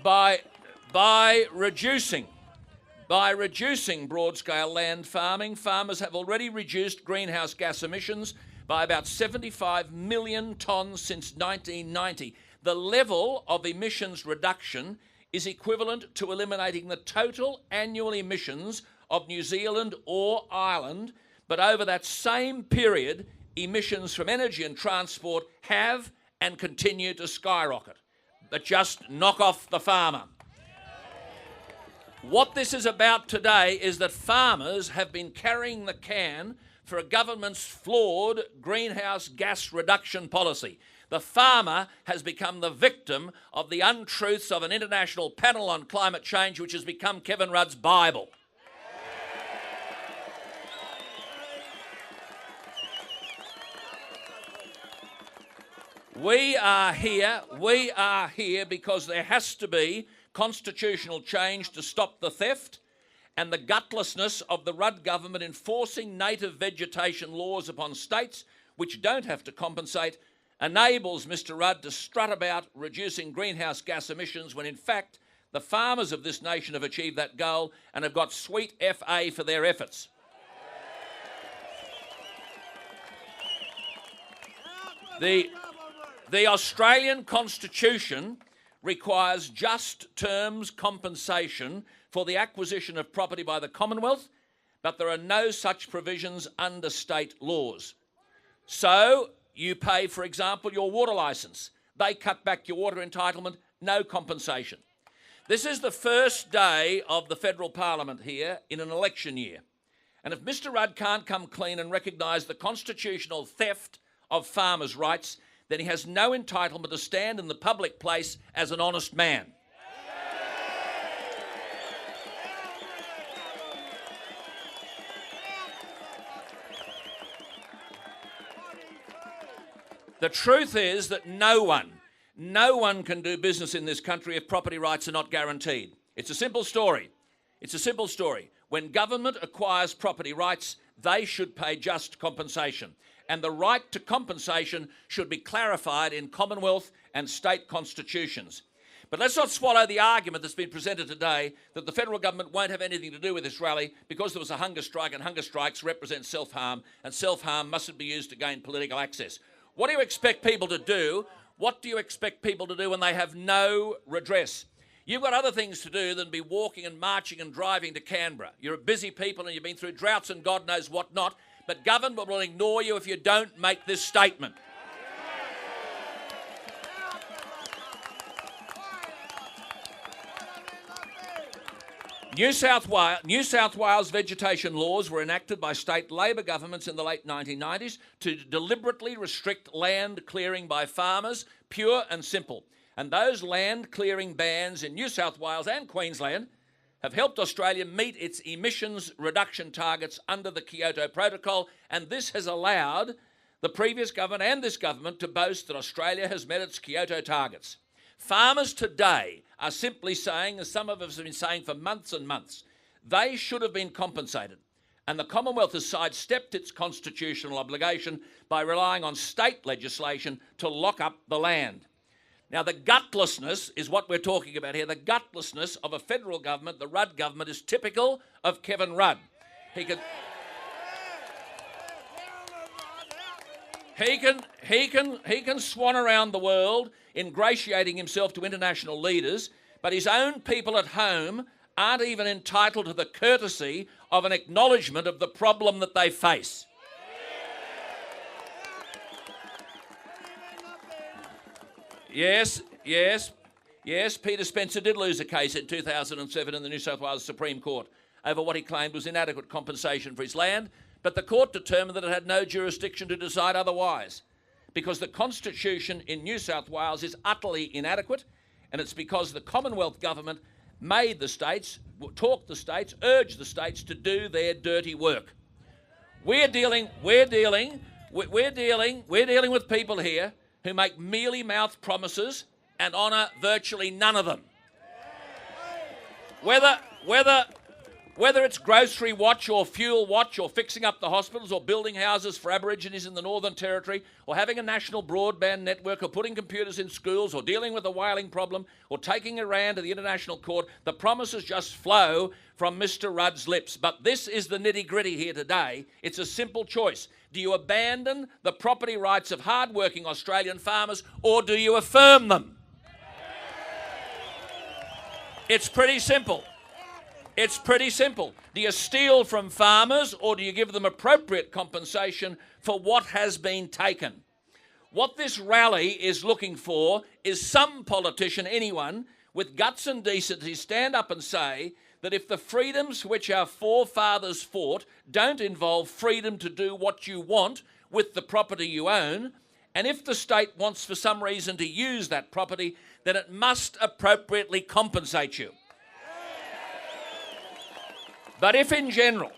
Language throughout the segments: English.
by reducing broad-scale land farming, farmers have already reduced greenhouse gas emissions by about 75 million tonnes since 1990. The level of emissions reduction is equivalent to eliminating the total annual emissions of New Zealand or Ireland, but over that same period, emissions from energy and transport have and continue to skyrocket. But just knock off the farmer. What this is about today is that farmers have been carrying the can for a government's flawed greenhouse gas reduction policy. The farmer has become the victim of the untruths of an international panel on climate change, which has become Kevin Rudd's Bible. We are here because there has to be constitutional change to stop the theft and the gutlessness of the Rudd government enforcing native vegetation laws upon states which don't have to compensate enables Mr Rudd to strut about reducing greenhouse gas emissions when in fact the farmers of this nation have achieved that goal and have got sweet FA for their efforts. The Australian Constitution requires just terms compensation for the acquisition of property by the Commonwealth, but there are no such provisions under state laws. So you pay, for example, your water licence. They cut back your water entitlement, no compensation. This is the first day of the federal parliament here in an election year. And if Mr Rudd can't come clean and recognise the constitutional theft of farmers' rights, then he has no entitlement to stand in the public place as an honest man. The truth is that no one can do business in this country if property rights are not guaranteed. It's a simple story. It's a simple story. When government acquires property rights, they should pay just compensation. And the right to compensation should be clarified in Commonwealth and state constitutions. But let's not swallow the argument that's been presented today that the federal government won't have anything to do with this rally because there was a hunger strike, and hunger strikes represent self-harm, and self-harm mustn't be used to gain political access. What do you expect people to do? What do you expect people to do when they have no redress? You've got other things to do than be walking and marching and driving to Canberra. You're a busy people and you've been through droughts and God knows what not, but government will ignore you if you don't make this statement. New South Wales vegetation laws were enacted by state Labor governments in the late 1990s to deliberately restrict land clearing by farmers, pure and simple. And those land clearing bans in New South Wales and Queensland have helped Australia meet its emissions reduction targets under the Kyoto Protocol, and this has allowed the previous government and this government to boast that Australia has met its Kyoto targets. Farmers today are simply saying, as some of us have been saying for months and months, they should have been compensated. And the Commonwealth has sidestepped its constitutional obligation by relying on state legislation to lock up the land. Now, the gutlessness is what we're talking about here. The gutlessness of a federal government, the Rudd government, is typical of Kevin Rudd. He can swan around the world ingratiating himself to international leaders, but his own people at home aren't even entitled to the courtesy of an acknowledgement of the problem that they face. Yes, Peter Spencer did lose a case in 2007 in the New South Wales Supreme Court over what he claimed was inadequate compensation for his land, but the court determined that it had no jurisdiction to decide otherwise, because the Constitution in New South Wales is utterly inadequate, and it's because the Commonwealth government made the states, talked the states, urged the states to do their dirty work. We're dealing with people here who make mealy-mouthed promises and honour virtually none of them. Whether Whether it's Grocery Watch or Fuel Watch or fixing up the hospitals or building houses for Aborigines in the Northern Territory or having a national broadband network or putting computers in schools or dealing with the whaling problem or taking Iran to the International Court, the promises just flow from Mr Rudd's lips. But this is the nitty-gritty here today. It's a simple choice. Do you abandon the property rights of hard-working Australian farmers or do you affirm them? It's pretty simple. It's pretty simple. Do you steal from farmers or do you give them appropriate compensation for what has been taken? What this rally is looking for is some politician, anyone, with guts and decency stand up and say that if the freedoms which our forefathers fought don't involve freedom to do what you want with the property you own, and if the state wants for some reason to use that property, then it must appropriately compensate you. But if in general,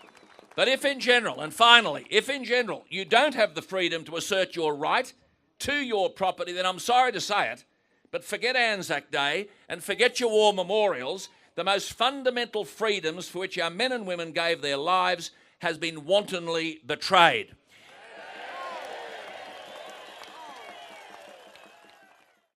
and finally, if in general you don't have the freedom to assert your right to your property, then I'm sorry to say it, but forget Anzac Day and forget your war memorials. The most fundamental freedoms for which our men and women gave their lives has been wantonly betrayed.